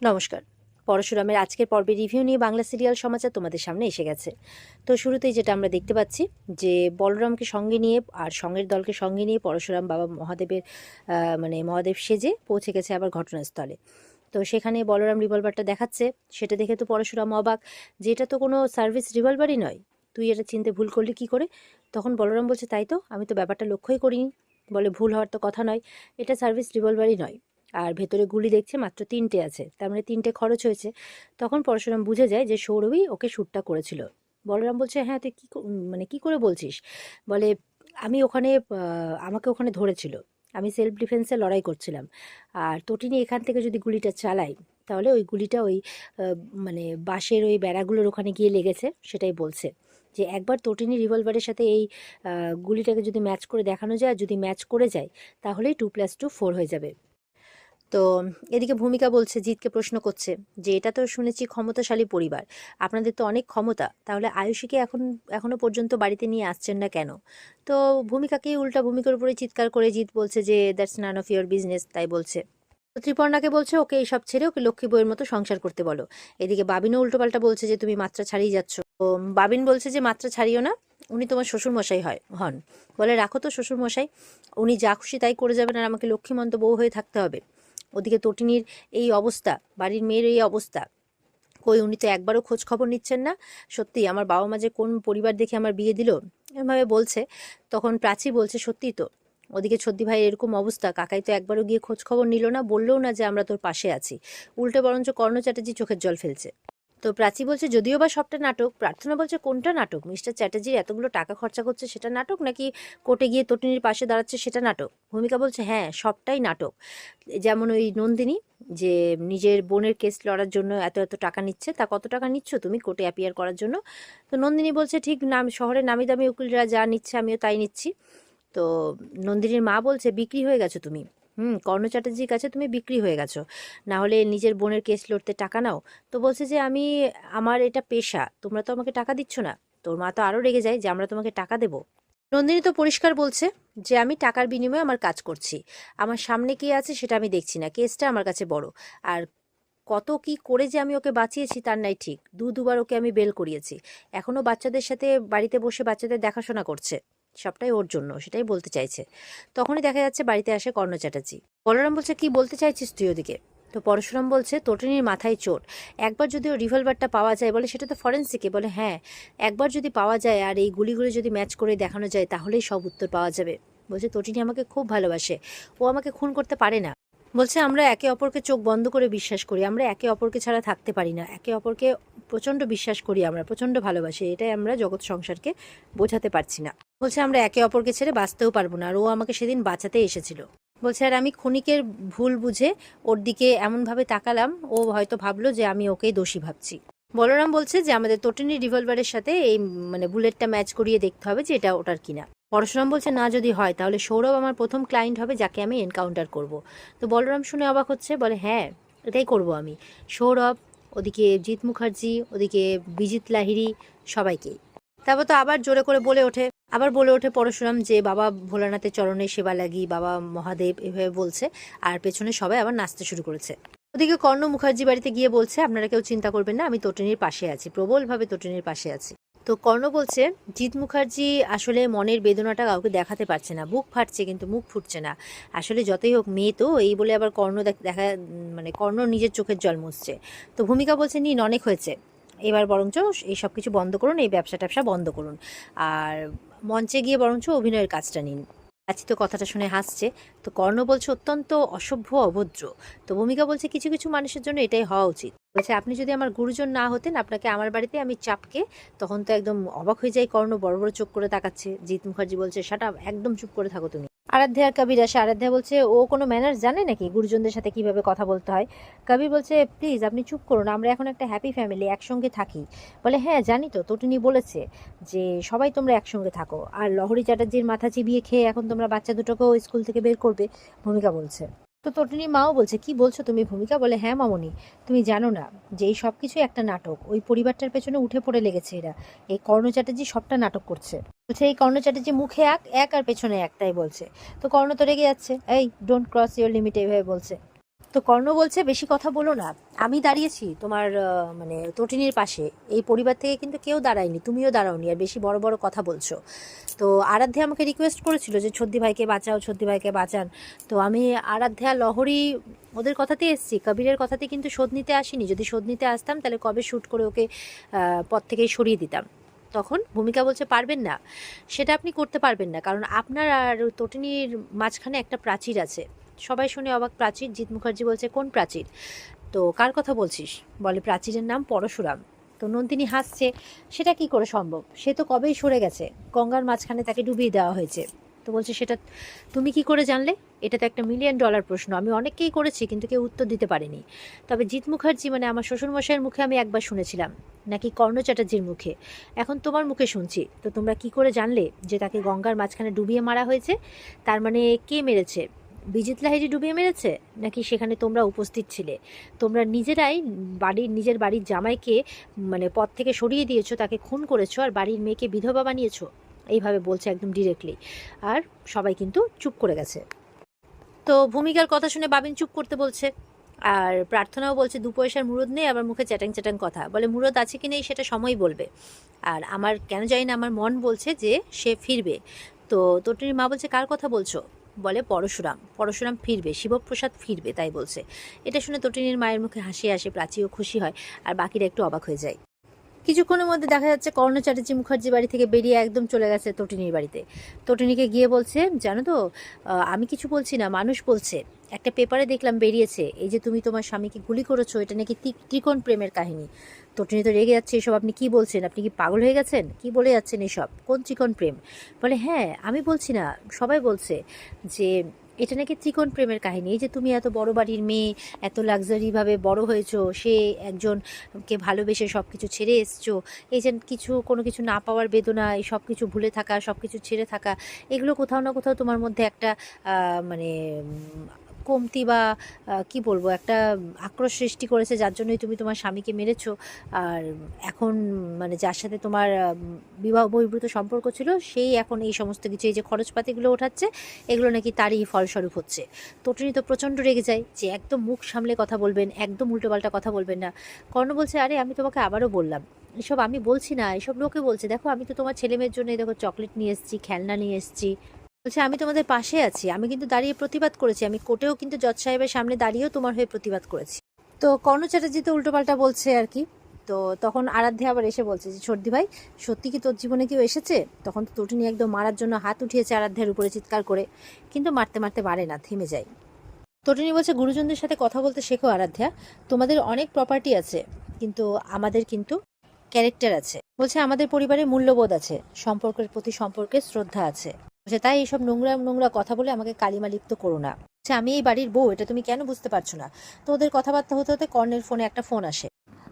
নমস্কার। পরশুরামের আজকের পর্বের রিভিউ নিয়ে বাংলা সিরিয়াল সমাচার তোমাদের সামনে এসে গেছে। তো শুরুতেই যেটা আমরা দেখতে পাচ্ছি যে বলরামকে সঙ্গে নিয়ে আর সঙ্গের দলকে সঙ্গে নিয়ে পরশুরাম বাবা মহাদেবের মহাদেব সেজে পৌঁছে গেছে আবার ঘটনাস্থলে। তো সেখানে বলরাম রিভলভারটা দেখাচ্ছে, সেটা দেখে তো পরশুরাম অবাক যে এটা তো কোনো সার্ভিস রিভলভারই নয়, তুই এটা চিনতে ভুল করলি কী করে? তখন বলরাম বলছে তাই তো, আমি তো ব্যাপারটা লক্ষ্যই করিনি। বলে ভুল হওয়ার তো কথা নয়, এটা সার্ভিস রিভলভারই নয়। আর ভেতরে গুলি দেখছে মাত্র 3টে আছে, তার মানে 3টে খরচ হয়েছে। তখন পরশুরাম বুঝে যায় যে সৌরভই ওকে শ্যুটটা করেছিল। বলরাম বলছে হ্যাঁ তুই কী করে বলছিস? বলে আমি ওখানে আমাকে ওখানে ধরেছিল, আমি সেলফ ডিফেন্সে লড়াই করছিলাম, আর তটিনী এখান থেকে যদি গুলিটা চালাই তাহলে ওই গুলিটা ওই বাঁশের ওই বেড়াগুলোর ওখানে গিয়ে লেগেছে, সেটাই বলছে। যে একবার তটিনী রিভলভারের সাথে এই গুলিটাকে যদি ম্যাচ করে দেখানো যায়, আর যদি ম্যাচ করে যায় তাহলেই 2+2 4 হয়ে যাবে। তো এদিকে ভূমিকা বলছে, জিতকে প্রশ্ন করছে যে এটা তো শুনেছি ক্ষমতাশালী পরিবার, আপনাদের তো অনেক ক্ষমতা, তাহলে আয়ুষীকে এখনো পর্যন্ত বাড়িতে নিয়ে আসছেন না কেন? তো ভূমিকাকেই উল্টা ভূমিকার উপরে চিৎকার করে জিত বলছে যে that's none of your business, তাই বলছে। তো ত্রিপর্ণাকে বলছে ওকে এইসব ছেড়ে ওকে লক্ষ্মী বউয়ের মতো সংসার করতে বলো। এদিকে বাবিনও উল্টোপাল্টা বলছে যে তুমি মাত্রা ছাড়িয়ে যাচ্ছ। তো বাবিন বলছে যে মাত্রা ছাড়িও না, উনি তোমার শ্বশুরমশাই হন। বলে রাখো তো শ্বশুরমশাই, উনি যা খুশি তাই করে যাবেন আর আমাকে লক্ষ্মীমন্ত বউ হয়ে থাকতে হবে। ওদিকে তটিনীর এই অবস্থা, বাড়ির মেয়ের এই অবস্থা, কই উনি তো একবারও খোঁজ খবর নিচ্ছেন না। সত্যি আমার বাবা মা যে কোন পরিবার দেখে আমার বিয়ে দিল, এভাবে বলছে। তখন প্রাচী বলছে সত্যি তো, ওদিকে ছদ্দি ভাইয়ের এরকম অবস্থা, কাকাই তো একবারও গিয়ে খোঁজ খবর নিল না, বললেও না যে আমরা তোর পাশে আছি, উল্টে বরঞ্চ কর্ণ চ্যাটার্জি চোখের জল ফেলছে। তো প্রাচী বলছে যদিও বা সবটা নাটক। প্রার্থনা বলছে কোনটা নাটক? মিস্টার চ্যাটার্জির এতগুলো টাকা খরচা করছে সেটা নাটক, নাকি কোর্টে গিয়ে তটিনীর পাশে দাঁড়াচ্ছে সেটা নাটক? ভূমিকা বলছে হ্যাঁ সবটাই নাটক। যেমন ওই নন্দিনী যে নিজের বোনের কেস লড়ার জন্য এত এত টাকা নিচ্ছে, তা কত টাকা নিচ্ছ তুমি কোর্টে অ্যাপিয়ার করার জন্য? তো নন্দিনী বলছে ঠিক শহরের নামি দামি উকিলরা যা নিচ্ছে আমিও তাই নিচ্ছি। তো নন্দিনীর মা বলছে বিক্রি হয়ে গেছো তুমি, কর্ণ চ্যাটার্জির কাছে তুমি বিক্রি হয়ে গেছো, না হলে নিজের বোনের কেস লড়তে টাকা নাও। তো বলছে যে আমার এটা পেশা, তোমরা তো আমাকে টাকা দিচ্ছ না। তোর মা তো আরও রেগে যায় যে আমরা তোমাকে টাকা দেবো। নন্দিনী তো পরিষ্কার বলছে যে আমি টাকার বিনিময়ে আমার কাজ করছি, আমার সামনে কে আছে সেটা আমি দেখছি না, কেসটা আমার কাছে বড়। আর কত কি করে যে আমি ওকে বাঁচিয়েছি তার নাই ঠিক, দুবার ওকে আমি বেল করিয়েছি, এখনও বাচ্চাদের সাথে বাড়িতে বসে বাচ্চাদের দেখাশোনা করছে, সবটাই ওর জন্য, সেটাই বলতে চাইছে। তখনই দেখা যাচ্ছে বাড়িতে আসে কর্ণ চ্যাটার্জি। বলরাম বলছে কি বলতে চাইছিস তুই ওদিকে? তো পরশুরাম বলছে তটিনীর মাথায় চোট, একবার যদি ওর রিভলভারটা পাওয়া যায়, বলে সেটা তো ফরেন্সিকে, বলে হ্যাঁ একবার যদি পাওয়া যায় আর এই গুলিগুলো যদি ম্যাচ করে দেখানো যায় তাহলেই সব উত্তর পাওয়া যাবে। বলছে তটিনী আমাকে খুব ভালোবাসে, ও আমাকে খুন করতে পারে না। বলছে আমরা একে অপরকে চোখ বন্ধ করে বিশ্বাস করি, আমরা একে অপরকে ছাড়া থাকতে পারি না, একে অপরকে প্রচণ্ড বিশ্বাস করি, আমরা প্রচণ্ড ভালোবাসি, এটাই আমরা জগৎ সংসারকে বোঝাতে পারছি না। বলছে আমরা একে অপরকে ছেড়ে বাঁচতেও পারবো না, আর ও আমাকে সেদিন বাঁচাতে এসেছিল। বলছে আর আমি ক্ষণিকের ভুল বুঝে ওর দিকে এমনভাবে তাকালাম, ও হয়তো ভাবলো যে আমি ওকেই দোষী ভাবছি। বলরাম বলছে যে আমাদের তটিনী রিভলভারের সাথে এই বুলেটটা ম্যাচ করিয়ে দেখতে হবে যে এটা ওটার কিনা। পরশুরাম বলছে না যদি হয় তাহলে সৌরভ আমার প্রথম ক্লায়েন্ট হবে যাকে আমি এনকাউন্টার করব। তো বলরাম শুনে অবাক হচ্ছে, বলে হ্যাঁ এটাই করব আমি। সৌরভ, ওদিকে জিৎ মুখার্জি, ওদিকে বিজিত লাহিড়ী, সবাইকেই। তারপর তো আবার বলে ওঠে পরশুরাম যে বাবা ভোলানাথের চরণে সেবা লাগি, বাবা মহাদেব, এভাবে বলছে। আর পেছনে সবাই আবার নাচতে শুরু করেছে। ওদিকে কর্ণ মুখার্জি বাড়িতে গিয়ে বলছে আপনারা কেউ চিন্তা করবেন না, আমি তটিনীর পাশে আছি, প্রবলভাবে তটিনীর পাশে আছি। তো কর্ণ বলছে জিৎ মুখার্জি আসলে মনের বেদনাটা কাউকে দেখাতে পারছে না, বুক ফাটছে কিন্তু মুখ ফুটছে না। আসলে যতই হোক মেয়ে তো, এই বলে আবার কর্ণ কর্ণ নিজের চোখের জল মুছছে। তো ভূমিকা বলছে নিন অনেক হয়েছে, এবার বরঞ্চ এই সব কিছু বন্ধ করুন, এই ব্যবসা ট্যাবসা বন্ধ করুন, আর মঞ্চে গিয়ে বরঞ্চ অভিনয়ের কাজটা নিন। আছি তো কথাটা শুনে হাসছে। তো কর্ণ বলছে অত্যন্ত অসভ্য অভদ্র। তো ভূমিকা বলছে কিছু কিছু মানুষের জন্য এটাই হওয়া উচিত। বলছে আপনি যদি আমার গুরুজন না হতেন, আপনাকে আমার বাড়িতে আমি চাপকে, তখন তো একদম অবাক হয়ে যায় কর্ণ, বড় বড় চোখ করে তাকাচ্ছে। জিৎ মুখার্জি বলছে শাট আপ, একদম চুপ করে থাকো তুমি। আরাধ্যা আর কবির আসে। আরাধ্যা বলছে ও কোনো ম্যানার্স জানে নাকি, গুরুজনদের সাথে কিভাবে কথা বলতে হয়? কবির বলছে প্লিজ আপনি চুপ করুন, আমরা এখন একটা হ্যাপি ফ্যামিলি, একসঙ্গে থাকি। বলে হ্যাঁ জানি তো, তটিনী বলেছে যে সবাই তোমরা একসঙ্গে থাকো, আর লহরী চ্যাটার্জির মাথা চিবিয়ে খেয়ে এখন তোমরা বাচ্চা দুটোকেও স্কুল থেকে বের করবে, ভূমিকা বলছে। তো তটিনীর মাও বলছে কি বলছো তুমি ভূমিকা? বলে হ্যাঁ মামনি, তুমি জানো না যে এই সব কিছুই একটা নাটক, ওই পরিবারটার পেছনে উঠে পড়ে লেগেছে এরা, এই কর্ণ চ্যাটার্জি সবটা নাটক করছে। বলছে এই কর্ণ চ্যাটার্জি মুখে এক আর পেছনে এক, তাই বলছে। তো কর্ণ তো রেগে যাচ্ছে, এই ডোন্ট ক্রস ইউর লিমিট, এইভাবে বলছে। তো কর্ণ বলছে বেশি কথা বলো না, আমি দাঁড়িয়েছি তোমার মানে তটিনীর পাশে, এই পরিবার থেকে কিন্তু কেউ দাঁড়ায়নি, তুমিও দাঁড়াওনি, আর বেশি বড় বড় কথা বলছো। তো আরাধ্যা আমাকে রিকোয়েস্ট করেছিল যে ছদ্দি ভাইকে বাঁচাও, ছদ্দি ভাইকে বাঁচান। তো আমি আরাধ্যা লহরী ওদের কথাতেই এসেছি, কবিরের কথাতে কিন্তু শোধ নিতে আসিনি। যদি শোধ নিতে আসতাম তাহলে কবে শ্যুট করে ওকে পথ থেকেই সরিয়ে দিতাম। তখন ভূমিকা বলছে পারবেন না, সেটা আপনি করতে পারবেন না, কারণ আপনার আর তটিনীর মাঝখানে একটা প্রাচীর আছে। সবাই শুনে অবাক, প্রাচীর? জিৎ মুখার্জি বলছে কোন প্রাচীর? তো কার কথা বলছিস? বলে প্রাচীরের নাম পরশুরাম। তো নন্দিনী হাসছে, সেটা কি করে সম্ভব? সে তো কবেই সরে গেছে, গঙ্গার মাঝখানে তাকে ডুবিয়ে দেওয়া হয়েছে। তো বলছে সেটা তুমি কি করে জানলে? এটা তো একটা $1,000,000 প্রশ্ন, আমি অনেককেই করেছি কিন্তু কেউ উত্তর দিতে পারেনি। তবে জিৎ মুখার্জি মানে আমার শ্বশুরমশাইয়ের মুখে আমি একবার শুনেছিলাম, নাকি কর্ণ চ্যাটার্জির মুখে, এখন তোমার মুখে শুনছি। তো তোমরা কি করে জানলে যে তাকে গঙ্গার মাঝখানে ডুবিয়ে মারা হয়েছে? তার মানে কে মেরেছে? বিজিত লাহিড়ী ডুবিয়ে মেরেছে, নাকি সেখানে তোমরা উপস্থিত ছিলে? তোমরা নিজেরাই নিজের বাড়ির জামাইকে মানে পথ থেকে সরিয়ে দিয়েছো, তাকে খুন করেছো, আর বাড়ির মেয়েকে বিধবা বানিয়েছো। এইভাবে বলছে একদম ডিরেক্টলি। আর সবাই কিন্তু চুপ করে গেছে। তো ভূমিকার কথা শুনে বাবিন চুপ করতে বলছে, আর প্রার্থনাও বলছে 2 পয়সার মুরদ নেই, আবার মুখে চ্যাটাং চ্যাটাং কথা। বলে মুরদ আছে কি নেই সেটা সময় বলবে। আর আমার কেন জানি না আমার মন বলছে যে সে ফিরবে। তো তটিনীর মা বলছে কার কথা বলছো? বলে পরশুরাম, পরশুরাম ফিরবে, শিবপ্রসাদ ফিরবে, তাই বলছে। এটা শুনে তটিনীর মায়ের মুখে হাসি আসে, প্রাচীও খুশি হয়, আর বাকিরা একটু অবাক হয়ে যায়। কিছুক্ষণের মধ্যে দেখা যাচ্ছে কর্ণ চ্যাটার্জি মুখার্জি বাড়ি থেকে বেরিয়ে একদম চলে গেছে তটিনীর বাড়িতে। তটিনীকে গিয়ে বলছে জানো তো, আমি কিছু বলছি না, মানুষ বলছে। একটা পেপারে দেখলাম বেরিয়েছে, এই যে তুমি তোমার স্বামীকে গুলি করেছো, এটা নাকি ত্রিকোণ প্রেমের কাহিনী। তটিনী তো রেগে যাচ্ছে, এসব আপনি কি বলছেন? আপনি কি পাগল হয়ে গেছেন? কি বলে যাচ্ছেন এসব? কোন ত্রিকোণ প্রেম? বলে হ্যাঁ, আমি বলছি না, সবাই বলছে যে এটা নাকি ত্রিকোণ প্রেমের কাহিনী। এই যে তুমি এত বড় বাড়ির মেয়ে, এত লাক্সারিভাবে বড় হয়েছো, সে একজনকে ভালোবেসে সব কিছু ছেড়ে এসছো, এই যে কোনো কিছু না পাওয়ার বেদনা, এই সব কিছু ভুলে থাকা, সব কিছু ছেড়ে থাকা, এগুলো কোথাও না কোথাও তোমার মধ্যে একটা মানে কমতি বা কি বলবো, একটা আক্রোশ সৃষ্টি করেছে, যার জন্যই তুমি তোমার স্বামীকে মেরেছো। আর এখন মানে যার সাথে তোমার বিবাহ বহির্ভূত সম্পর্ক ছিল, সেই এখন এই সমস্ত কিছু, এই যে খরচপাতিগুলো ওঠাচ্ছে, এগুলো নাকি তারই ফলস্বরূপ হচ্ছে। তটিনী তো প্রচণ্ড রেগে যায়, যে একদম মুখ সামলে কথা বলবেন, একদম উল্টোপাল্টা কথা বলবেন না। কর্ণ বলছে আরে আমি তোমাকে আবারও বললাম, এসব আমি বলছি না, এসব লোকে বলছে। দেখো আমি তো তোমার ছেলে মেয়ের জন্য দেখো চকলেট নিয়ে এসেছি, খেলনা নিয়ে এসেছি। বলছে আমি তোমাদের পাশে আছি, আমি কিন্তু দাঁড়িয়ে প্রতিবাদ করেছি, আমি কোর্টেও কিন্তু জজ সাহেবের সামনে দাঁড়িয়েও তোমার হয়ে প্রতিবাদ করেছি। তো কর্ণ চ্যাটার্জি তো উল্টোপাল্টা বলছে আর কি। তো তখন আরাধ্যা আবার এসে বলছে যে ছর্দি ভাই, সত্যি কি তোর জীবনে কেউ এসেছে? তখন তো তটিনী একদম মারার জন্য হাত উঠিয়েছে আরাধ্যার উপরে চিৎকার করে, কিন্তু মারতে মারতে পারে না, থেমে যায়। তটিনী বলছে গুরুজনদের সাথে কথা বলতে শেখো আরাধ্যা, তোমাদের অনেক প্রপার্টি আছে, কিন্তু আমাদের কিন্তু ক্যারেক্টার আছে। বলছে আমাদের পরিবারে মূল্যবোধ আছে, সম্পর্কের প্রতি সম্পর্কের শ্রদ্ধা আছে। বলছে তাই এইসব নোংরা নোংরা কথা বলে আমাকে কালিমা লিপ্ত করো না। বলছে আমি এই বাড়ির বউ, এটা তুমি কেন বুঝতে পারছো না? তো ওদের কথাবার্তা হতে হতে কর্ণের ফোনে একটা ফোন আসে।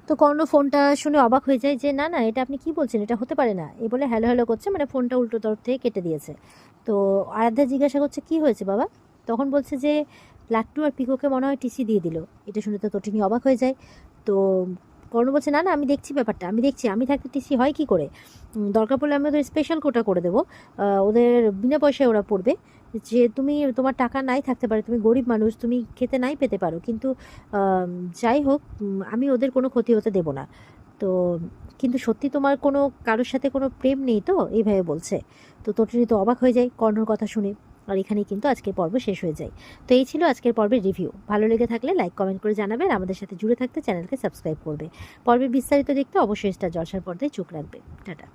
তো কর্ণ ফোনটা শুনে অবাক হয়ে যায় যে না না, এটা আপনি কি বলছেন, এটা হতে পারে না, এই বলে হ্যালো হ্যালো করছে, মানে ফোনটা উল্টো তরফ থেকে কেটে দিয়েছে। তো আরাধ্যা জিজ্ঞাসা করছে কি হয়েছে বাবা? তখন বলছে যে লাট্টু আর পিকোকে মনে হয় টিসি দিয়ে দিল। এটা শুনে তো তটিনী অবাক হয়ে যায়। তো কর্ণ বলছে না না, আমি দেখছি ব্যাপারটা, আমি দেখছি, আমি থাকতে টিসি হয় কি করে? দরকার পড়লে আমি ওদের স্পেশাল কোটা করে দেবো, ওদের বিনা পয়সায় ওরা পড়বে। যে তুমি তোমার টাকা নাই থাকতে পারে, তুমি গরিব মানুষ, তুমি খেতে নাই পেতে পারো, কিন্তু যাই হোক আমি ওদের কোনো ক্ষতি হতে দেবো না। তো কিন্তু সত্যি তোমার কোনো কারোর সাথে কোনো প্রেম নেই তো? এইভাবে বলছে। তো তটিনী তো অবাক হয়ে যায় কর্ণর কথা শুনে। আর এখানেই কিন্তু আজকের পর্ব শেষ হয়ে যায়। তো এই ছিল আজকের পর্বের রিভিউ। ভালো লেগে থাকলে লাইক কমেন্ট করে জানাবে, আর আমাদের সাথে জুড়ে থাকতে চ্যানেলকে সাবস্ক্রাইব করবে। পর্বের বিস্তারিত দেখতে অবশ্যই স্টার জলসার পর্দায় চোখ রাখবে। টাটা।